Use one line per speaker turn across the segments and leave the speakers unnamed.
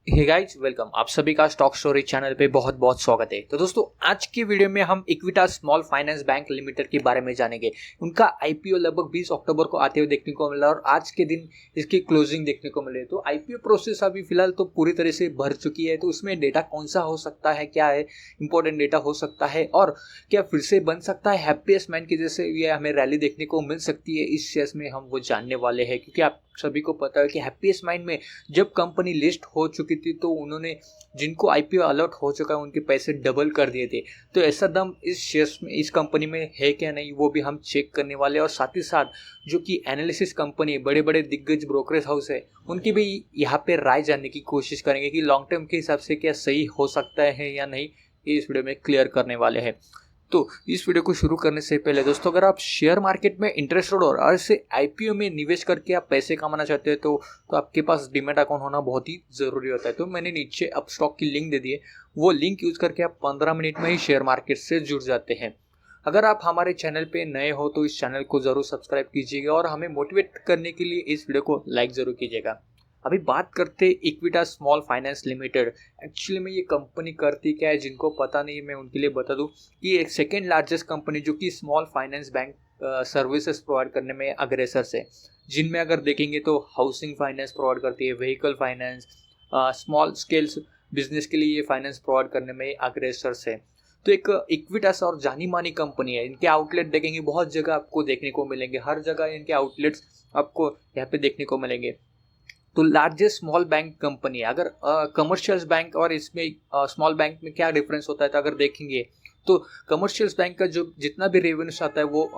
Hey guys welcome. आप सभी का स्टॉक स्टोरी चैनल पे बहुत बहुत स्वागत है। तो दोस्तों, आज की वीडियो में हम Equitas small finance bank limited के बारे में जानेंगे। उनका आईपीओ लगभग 20 अक्टूबर को आते हुए देखने को मिला और आज के दिन इसकी क्लोजिंग देखने को मिले। तो आईपीओ प्रोसेस अभी फिलहाल तो पूरी तरह से भर चुकी है। तो उसमें डेटा कौन सा हो सकता है, क्या है इंपॉर्टेंट डेटा हो सकता है और क्या फिर से बन सकता है हैप्पीएस्ट माइंड की जैसे ये हमें रैली देखने को मिल सकती है, इस शेयर्स में हम वो जानने वाले हैं। क्योंकि आप सभी को पता है कि हैप्पीएस्ट माइंड में जब कंपनी लिस्ट हो चुकी थी तो उन्होंने जिनको आईपीओ अलॉट हो चुका है उनके पैसे डबल कर दिए थे। तो ऐसा दम इस शेयर्स में, इस कंपनी में है क्या नहीं, वो भी हम चेक करने वाले हैं। और साथ ही साथ जो कि एनालिसिस कंपनी, बड़े बड़े दिग्गज ब्रोकरेज हाउस है, उनकी भी यहाँ पे राय जानने की कोशिश करेंगे कि लॉन्ग टर्म के हिसाब से क्या सही हो सकता है या नहीं, ये इस वीडियो में क्लियर करने वाले हैं। तो इस वीडियो को शुरू करने से पहले दोस्तों, अगर आप शेयर मार्केट में इंटरेस्टेड हो और ऐसे आईपीओ में निवेश करके आप पैसे कमाना चाहते हैं तो आपके पास डीमैट अकाउंट होना बहुत ही ज़रूरी होता है। तो मैंने नीचे अप स्टॉक की लिंक दे दी है, वो लिंक यूज़ करके आप 15 मिनट में ही शेयर मार्केट से जुड़ जाते हैं। अगर आप हमारे चैनल पे नए हो तो इस चैनल को ज़रूर सब्सक्राइब कीजिएगा और हमें मोटिवेट करने के लिए इस वीडियो को लाइक ज़रूर कीजिएगा। अभी बात करते Equitas small finance limited. Actually में ये कंपनी करती क्या है, जिनको पता नहीं मैं उनके लिए बता दूं कि ये एक सेकेंड लार्जेस्ट कंपनी जो कि small finance bank services provide करने में अग्रेसर से, जिनमें अगर देखेंगे तो हाउसिंग फाइनेंस प्रोवाइड करती है, vehicle finance, small scales business के लिए ये फाइनेंस प्रोवाइड करने में अग्रेसर से। तो एक इक्विटास और जानी मानी कंपनी है। इनके आउटलेट देखेंगे बहुत जगह आपको देखने को मिलेंगे, हर जगह इनके आउटलेट्स आपको यहाँ पे देखने को मिलेंगे। तो लार्जेस्ट स्मॉल बैंक कंपनी है। अगर कमर्शियल बैंक और इसमें स्मॉल बैंक में क्या डिफरेंस होता है, तो अगर देखेंगे तो कमर्शियल बैंक का जो जितना भी रेवेन्यूज आता है वो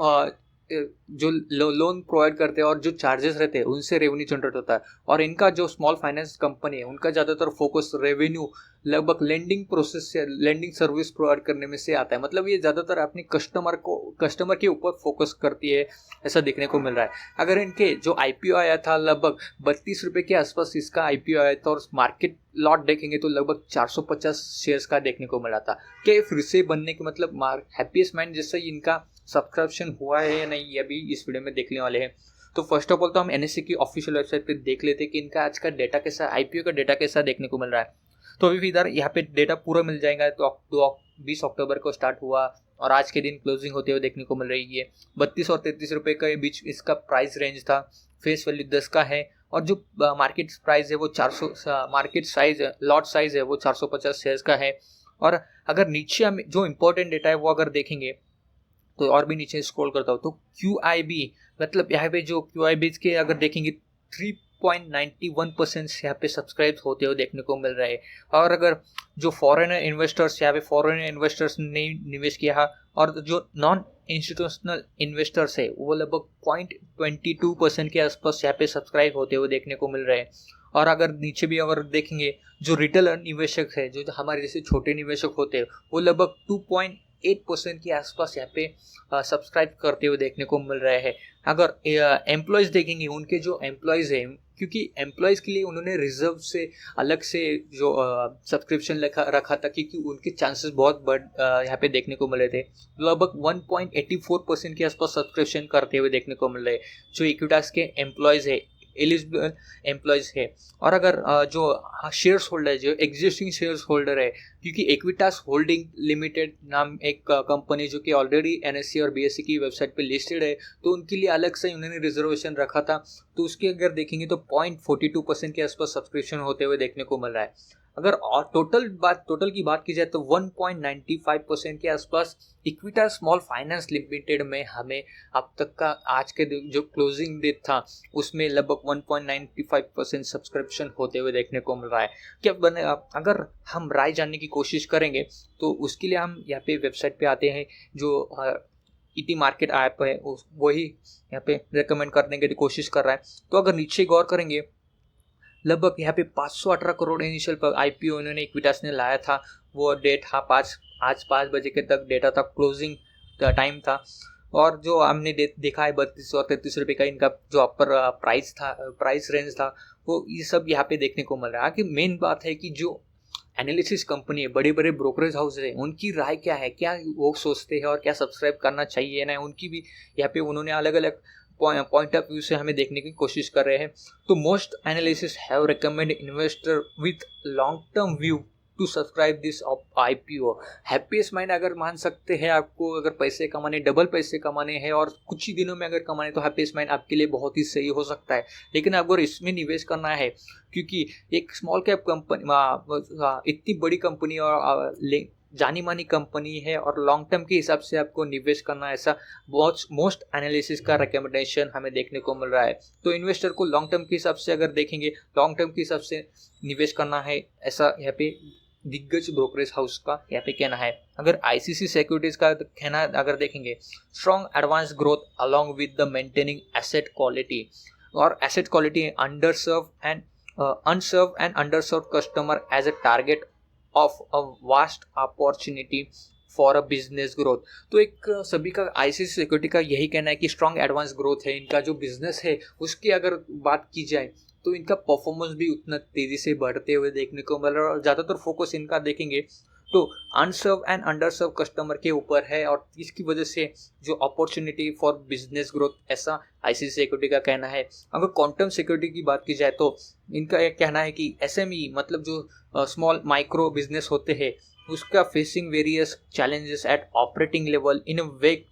जो लोन प्रोवाइड करते हैं और जो चार्जेस रहते हैं उनसे रेवेन्यू जनरेट होता है। और इनका जो स्मॉल फाइनेंस कंपनी है उनका ज़्यादातर फोकस रेवेन्यू लगभग लेंडिंग प्रोसेस से, लेंडिंग सर्विस प्रोवाइड करने में से आता है। मतलब ये ज़्यादातर अपने कस्टमर के ऊपर फोकस करती है, ऐसा देखने को मिल रहा है। अगर इनके जो आईपीओ आया था लगभग 32 रुपये के आसपास इसका आईपीओ आया था और मार्केट लॉट देखेंगे तो लगभग 450 शेयर्स का देखने को मिला था। क्या फिर से बनने के मतलब हैप्पीएस्ट माइंड जैसा ही इनका सब्सक्रिप्शन हुआ है या नहीं, ये भी इस वीडियो में देखने वाले हैं। तो फर्स्ट ऑफ ऑल तो हम एनएससी की ऑफिशियल वेबसाइट पे देख लेते हैं कि इनका आज का डेटा कैसा, आईपीओ का डेटा कैसा देखने को मिल रहा है। तो अभी इधर यहाँ पे डेटा पूरा मिल जाएगा। तो 20 अक्टूबर को स्टार्ट हुआ और आज के दिन क्लोजिंग होते हुए देखने को मिल रही है। 32 और 33 रुपये के बीच इसका प्राइस रेंज था। फेस वैल्यू 10 का है और जो मार्केट प्राइस है वो 400, मार्केट साइज लॉट साइज है वो 450 शेयर्स का है। और अगर नीचे हम जो इम्पोर्टेंट डेटा है वो अगर देखेंगे तो और भी नीचे स्क्रॉल करता हूँ तो QIB, मतलब यहाँ पे जो QIB के अगर देखेंगे 3.91% यहाँ पे सब्सक्राइब होते हुए देखने को मिल रहा है। और अगर जो फॉरेनर इन्वेस्टर्स, यहाँ पे फॉरेनर इन्वेस्टर्स ने निवेश किया और जो नॉन इंस्टीट्यूशनल इन्वेस्टर्स है वो लगभग 0.22% के आसपास यहाँ पे सब्सक्राइब होते हुए देखने को मिल रहे हैं। और अगर नीचे भी अगर देखेंगे जो रिटेल निवेशक है, जो हमारे जैसे छोटे निवेशक होते हैं, वो लगभग 2.8% के आसपास यहाँ पे सब्सक्राइब करते हुए देखने को मिल रहे हैं। अगर एम्प्लॉयज़ देखेंगे, उनके जो एम्प्लॉयज़ हैं, क्योंकि एम्प्लॉयज़ के लिए उन्होंने रिजर्व से अलग से जो सब्सक्रिप्शन रखा था, क्योंकि उनके चांसेस बहुत यहाँ पे देखने को मिले थे। लगभग 1.84% के आसपास सब्सक्रिप्शन करते हुए देखने को मिल रहे हैं जो इक्विटास के एम्प्लॉयज़ है, एलिजिबल एम्प्लॉयज़ है। और अगर जो शेयर्स होल्डर है, जो एग्जिस्टिंग शेयर्स होल्डर है, क्योंकि इक्विटास होल्डिंग लिमिटेड नाम एक कंपनी जो कि ऑलरेडी एनएससी और बीएससी की वेबसाइट पे लिस्टेड है, तो उनके लिए अलग से उन्होंने रिजर्वेशन रखा था। तो उसके अगर देखेंगे तो 0.42% के आसपास सब्सक्रिप्शन होते हुए देखने को मिल रहा है। अगर और टोटल की बात की जाए तो 1.95% के आसपास इक्विटास स्मॉल फाइनेंस लिमिटेड में हमें अब तक का आज के जो क्लोजिंग डेट था उसमें लगभग 1.95% सब्सक्रिप्शन होते हुए देखने को मिल रहा है। क्या बने, अगर हम राय जानने की कोशिश करेंगे तो उसके लिए हम यहाँ पे वेबसाइट पे आते हैं। जो ईटी मार्केट ऐप है वही यहाँ पे रेकमेंड करने की कोशिश कर रहा है। तो अगर नीचे गौर करेंगे, लगभग यहाँ पे 518 करोड़ इनिशियल आईपीओ इन्होंने इक्विटास ने लाया था। वो डेट हाँ आज 5 बजे के तक डेटा था, क्लोजिंग टाइम था। और जो हमने देखा है 32 और 33 रुपये का इनका जो अपर प्राइस रेंज था, वो ये सब यहाँ पे देखने को मिल रहा है। कि मेन बात है कि जो एनालिसिस कंपनी है, बड़े बड़े ब्रोकरेज हाउस है, उनकी राय क्या है, क्या वो सोचते हैं और क्या सब्सक्राइब करना चाहिए ना, उनकी भी यहाँ पे उन्होंने अलग अलग पॉइंट ऑफ व्यू से हमें देखने की कोशिश कर रहे हैं। तो most analysis have recommend investor with long term view to subscribe this IPO। Happiest mind अगर मान सकते हैं, आपको अगर पैसे कमाने, डबल पैसे कमाने हैं और कुछ ही दिनों में अगर कमाने, तो हैप्पीएस्ट माइंड आपके लिए बहुत ही सही हो सकता है। लेकिन अगर इसमें निवेश करना है, क्योंकि एक स्मॉल कैप कंपनी इतनी बड़ी कंपनी और जानी मानी कंपनी है और लॉन्ग टर्म के हिसाब से आपको निवेश करना, ऐसा बहुत मोस्ट एनालिसिस का रिकमेंडेशन हमें देखने को मिल रहा है। तो इन्वेस्टर को लॉन्ग टर्म के हिसाब से अगर देखेंगे, लॉन्ग टर्म के हिसाब से निवेश करना है, ऐसा यहाँ पे दिग्गज ब्रोकरेज हाउस का यहाँ पे कहना है। अगर ICICI सिक्योरिटीज का कहना अगर देखेंगे, strong advance growth along with the maintaining asset quality, और asset quality unserve and underserve customer as a target of a vast opportunity for a business growth. तो एक सभी का ICICI सिक्योरिटी का यही कहना है कि स्ट्रॉन्ग एडवांस ग्रोथ है, इनका जो बिजनेस है उसकी अगर बात की जाए तो इनका परफॉर्मेंस भी उतना तेज़ी से बढ़ते हुए देखने को मिल रहा है। और ज़्यादातर फोकस इनका देखेंगे तो अनसर्व एंड अंडरसर्व कस्टमर के ऊपर है, और इसकी वजह से जो अपॉर्चुनिटी फॉर बिजनेस ग्रोथ, ऐसा ICICI सिक्योरिटी का कहना है। अगर क्वांटम सिक्योरिटी की बात की जाए तो इनका एक कहना है कि SME मतलब जो स्मॉल माइक्रो बिजनेस होते हैं, उसका facing various challenges at operating level in a wake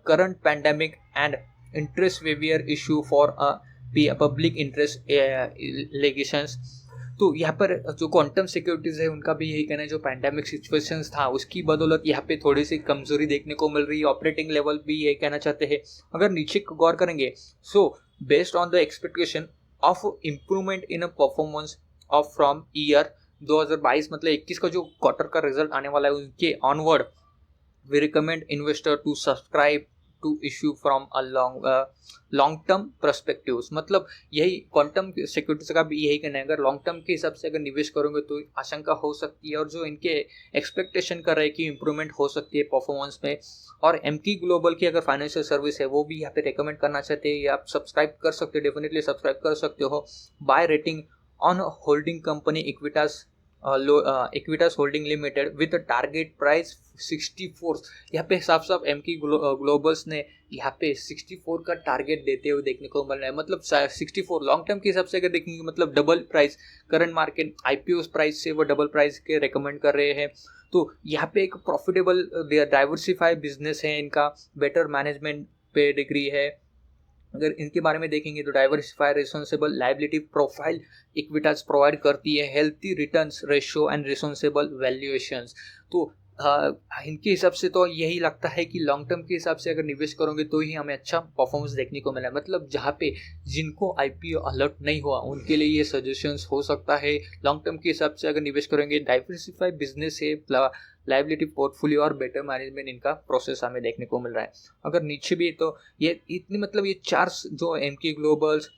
current pandemic and interest waiver issue for public interest legislations. तो यहाँ पर जो क्वांटम सिक्योरिटीज़ है उनका भी यही कहना है, जो पैंडेमिक सिचुएशंस था उसकी बदौलत यहाँ पे थोड़ी सी कमजोरी देखने को मिल रही है। ऑपरेटिंग लेवल भी यही कहना चाहते हैं। अगर नीचे गौर करेंगे, so based on the expectation of improvement in a performance of from year 2022 मतलब 21 का जो क्वार्टर का रिजल्ट आने वाला है उनके onward, we recommend investor to subscribe to issue from a long term perspectives. मतलब यही क्वांटम सिक्योरिटीज का भी यही कहना है, अगर लॉन्ग टर्म के हिसाब से अगर निवेश करोगे तो आशंका हो सकती है, और जो इनके एक्सपेक्टेशन कर रहे हैं कि इंप्रूवमेंट हो सकती है परफॉर्मेंस में। और एमकी ग्लोबल की अगर फाइनेंशियल सर्विस है वो भी यहाँ पे रिकमेंड करना चाहते हैं, आप सब्सक्राइब कर सकते हो, डेफिनेटली सब्सक्राइब कर सकते हो। Buy rating on holding company Equitas holding limited with target price 64। यहाँ पे साफ साफ एमकी ग्लोबल्स ने यहाँ पे 64 का टारगेट देते हुए देखने को मिल रहा है। मतलब 64 लॉन्ग टर्म के हिसाब से अगर देखेंगे, मतलब double price, current market IPO price से वो डबल प्राइस के रेकमेंड कर रहे हैं। तो यहाँ पे एक प्रॉफिटेबल डाइवर्सिफाई बिजनेस है इनका, बेटर मैनेजमेंट पे डिग्री है। अगर इनके बारे में देखेंगे तो diversify responsible liability profile Equitas provide करती है, healthy returns ratio and responsible valuations. तो इनके हिसाब से तो यही लगता है कि लॉन्ग टर्म के हिसाब से अगर निवेश करोगे तो ही हमें अच्छा परफॉर्मेंस देखने को मिला है। मतलब जहाँ पे जिनको IPO अलर्ट नहीं हुआ उनके लिए ये सजेशंस हो सकता है। लॉन्ग टर्म के हिसाब से अगर निवेश करेंगे, डाइवर्सिफाई बिजनेस है, लाइबिलिटी पोर्टफोलियो और बेटर मैनेजमेंट, इनका प्रोसेस हमें देखने को मिल रहा है। अगर नीचे भी तो ये इतनी मतलब ये चार जो एमकी ग्लोबल्स,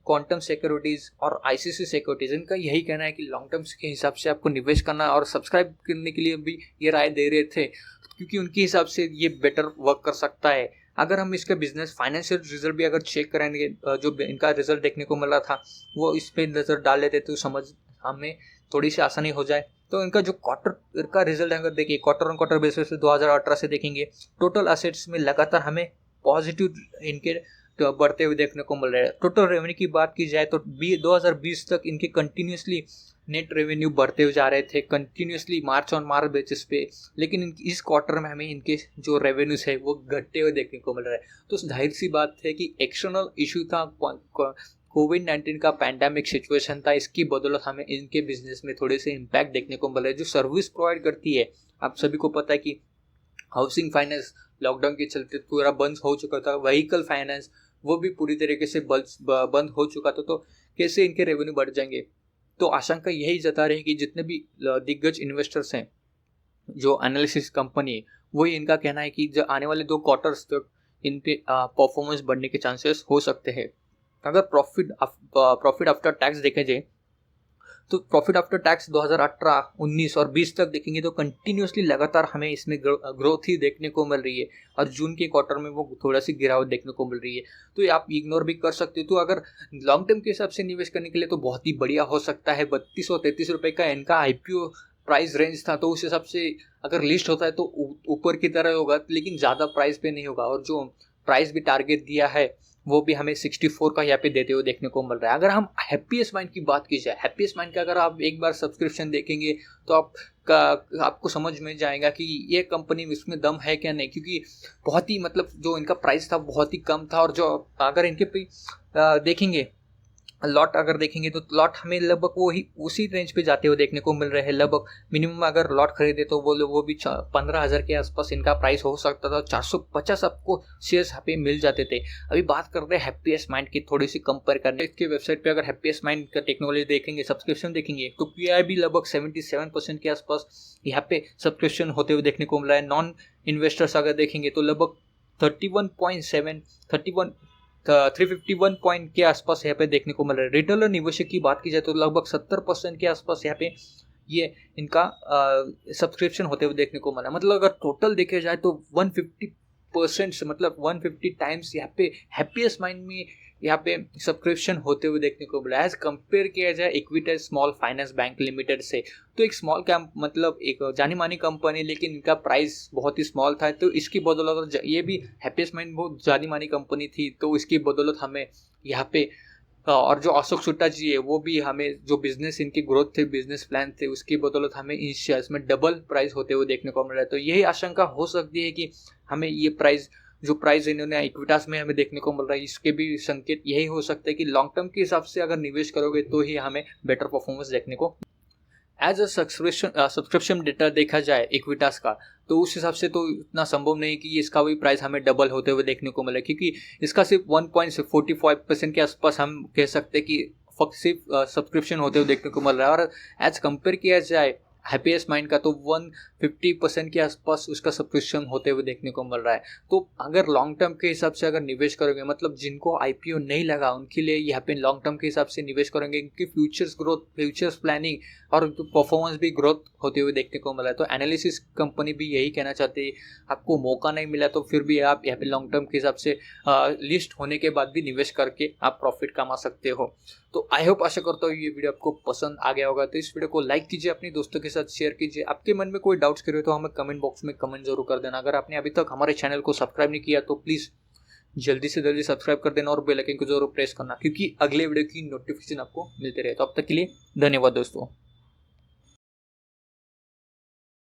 क्वांटम सिक्योरिटीज़ और ICICI सिक्योरिटीज़, इनका यही कहना है कि लॉन्ग टर्म्स के हिसाब से आपको निवेश करना, और सब्सक्राइब करने के लिए भी ये राय दे रहे थे क्योंकि उनके हिसाब से ये बेटर वर्क कर सकता है। अगर हम इसका बिजनेस फाइनेंशियल रिजल्ट भी अगर चेक करेंगे, जो इनका रिजल्ट देखने को मिला था वो इस पर नज़र डाल लेते तो समझ हमें थोड़ी सी आसानी हो जाए। तो इनका जो क्वार्टर का रिजल्ट अगर देखिए, क्वार्टर ऑन क्वार्टर बेसिस पे 2018 से देखेंगे, टोटल असेट्स में लगातार हमें पॉजिटिव इनके बढ़ते हुए देखने को मिल रहा है। टोटल रेवेन्यू की बात की जाए तो 2020 तक इनके कंटिन्यूसली नेट रेवेन्यू बढ़ते हुए जा रहे थे, continuously march on March basis पे। लेकिन इस क्वार्टर में हमें इनके जो रेवेन्यूज है वो घटते हुए देखने को मिल रहा है। तो जाहिर सी बात है कि एक्सटर्नल इशू था, कोविड-19 का पैंडेमिक सिचुएशन था, इसकी बदौलत हमें इनके बिजनेस में थोड़े से इम्पैक्ट देखने को मिल रहा है। जो सर्विस प्रोवाइड करती है, आप सभी को पता है कि हाउसिंग फाइनेंस लॉकडाउन के चलते पूरा बंद हो चुका था, व्हीकल फाइनेंस वो भी पूरी तरीके से बंद हो चुका था। तो कैसे इनके रेवेन्यू बढ़ जाएंगे? तो आशंका यही जता रही कि जितने भी दिग्गज इन्वेस्टर्स हैं, जो एनालिसिस कंपनी, वही इनका कहना है कि जो आने वाले 2 क्वार्टर्स तक इन पे परफॉर्मेंस बढ़ने के चांसेस हो सकते हैं। अगर प्रॉफिट आफ्टर टैक्स देखे जाए तो प्रॉफिट आफ्टर टैक्स 2018, 19 और 20 तक देखेंगे तो कंटिन्यूसली लगातार हमें इसमें ग्रोथ ही देखने को मिल रही है, और जून के क्वार्टर में वो थोड़ा सी गिरावट देखने को मिल रही है। तो ये आप इग्नोर भी कर सकते हो। तो अगर लॉन्ग टर्म के हिसाब से निवेश करने के लिए तो बहुत ही बढ़िया हो सकता है। 32 और 33 रुपये का इनका IPO प्राइस रेंज था, तो उस हिसाब से अगर लिस्ट होता है तो ऊपर की तरह होगा, लेकिन ज़्यादा प्राइस पे नहीं होगा। और जो प्राइस भी टारगेट दिया है वो भी हमें 64 का यहाँ पे देते हुए देखने को मिल रहा है। अगर हम हैप्पीएस्ट माइंड की बात की जाए, हैप्पीएस्ट माइंड का अगर आप एक बार सब्सक्रिप्शन देखेंगे तो आपको समझ में जाएगा कि ये कंपनी इसमें दम है क्या नहीं, क्योंकि बहुत ही मतलब जो इनका प्राइस था बहुत ही कम था, और जो अगर इनके पे देखेंगे लॉट अगर देखेंगे तो लॉट हमें लगभग वो ही उसी रेंज पे जाते हुए देखने को मिल रहे हैं। लगभग मिनिमम अगर लॉट खरीदे तो वो भी 15,000 के आसपास इनका प्राइस हो सकता था। 450 आपको शेयर्स यहाँ पे मिल जाते थे। अभी बात करते हैं हैप्पीएस्ट माइंड की, थोड़ी सी कंपेयर करने इसकी वेबसाइट पे अगर हैप्पीएस्ट माइंड का टेक्नोलॉजी देखेंगे, सब्सक्रिप्शन देखेंगे तो PI लगभग 77% के आसपास यहाँ पे सब्सक्रिप्शन होते हुए देखने को मिल रहा है। नॉन इन्वेस्टर्स अगर देखेंगे तो लगभग 351 पॉइंट के आसपास यहाँ पे देखने को मिल रहा है। रिटेल और निवेशक की बात की जाए तो लगभग 70% के आसपास यहाँ पे ये इनका सब्सक्रिप्शन होते हुए देखने को मिला। मतलब अगर टोटल देखे जाए तो 150% से मतलब 150 टाइम्स यहाँ पे हैप्पीएस्ट माइंड में यहाँ पे सब्सक्रिप्शन होते हुए देखने को मिला। एज कंपेयर किया जाए Equitas small finance bank limited से, तो एक स्मॉल कैंप मतलब एक जानी मानी कंपनी, लेकिन इनका प्राइस बहुत ही स्मॉल था। तो इसकी बदौलत ये भी हैप्पीएस्ट माइंड बहुत जानी मानी कंपनी थी, तो इसकी बदौलत हमें यहाँ पे और जो अशोक सुट्टा जी है वो भी हमें जो बिजनेस इनकी ग्रोथ थे, बिजनेस प्लान थे, उसकी बदौलत हमें इन शेयर्स में डबल प्राइस होते हुए देखने को मिल रहा है। तो यही आशंका हो सकती है कि हमें ये प्राइस जो प्राइस इन्होंने इक्विटास में हमें देखने को मिल रहा है, इसके भी संकेत यही हो सकता है कि लॉन्ग टर्म के हिसाब से अगर निवेश करोगे तो ही हमें बेटर परफॉर्मेंस देखने को। एज अ सब्सक्रिप्शन डेटा देखा जाए इक्विटास का, तो उस हिसाब से तो इतना संभव नहीं कि इसका भी प्राइस हमें डबल होते हुए देखने को मिले, क्योंकि इसका सिर्फ 1.45% के आसपास हम कह सकते हैं कि सिर्फ सब्सक्रिप्शन होते हुए देखने को मिल रहा है। और एज कंपेयर किया जाए हैप्पीएस्ट माइंड का तो 150% के आसपास उसका सब्सक्रिप्शन होते हुए देखने को मिल रहा है। तो अगर लॉन्ग टर्म के हिसाब से अगर निवेश करोगे, मतलब जिनको IPO नहीं लगा उनके लिए यहाँ पे लॉन्ग टर्म के हिसाब से निवेश करेंगे, क्योंकि फ्यूचर्स ग्रोथ, फ्यूचर्स प्लानिंग और परफॉर्मेंस भी ग्रोथ होते हुए देखने को मिला है। तो एनालिसिस कंपनी भी यही कहना चाहती है, आपको मौका नहीं मिला तो फिर भी आप यहाँ पे लॉन्ग टर्म के हिसाब से लिस्ट होने के बाद भी निवेश करके आप प्रॉफिट कमा सकते हो। तो आई होप, आशा करता हूँ ये वीडियो आपको पसंद आ गया होगा। तो इस वीडियो को लाइक कीजिए, अपने दोस्तों के साथ शेयर कीजिए। आपके मन में कोई डाउट्स करे तो हमें कमेंट बॉक्स में कमेंट जरूर कर देना। अगर आपने अभी तक हमारे चैनल को सब्सक्राइब नहीं किया तो प्लीज़ जल्दी से जल्दी सब्सक्राइब कर देना और बेल आइकन को जरूर प्रेस करना, क्योंकि अगले वीडियो की नोटिफिकेशन आपको मिलते रहे। तो अब तक के लिए धन्यवाद दोस्तों।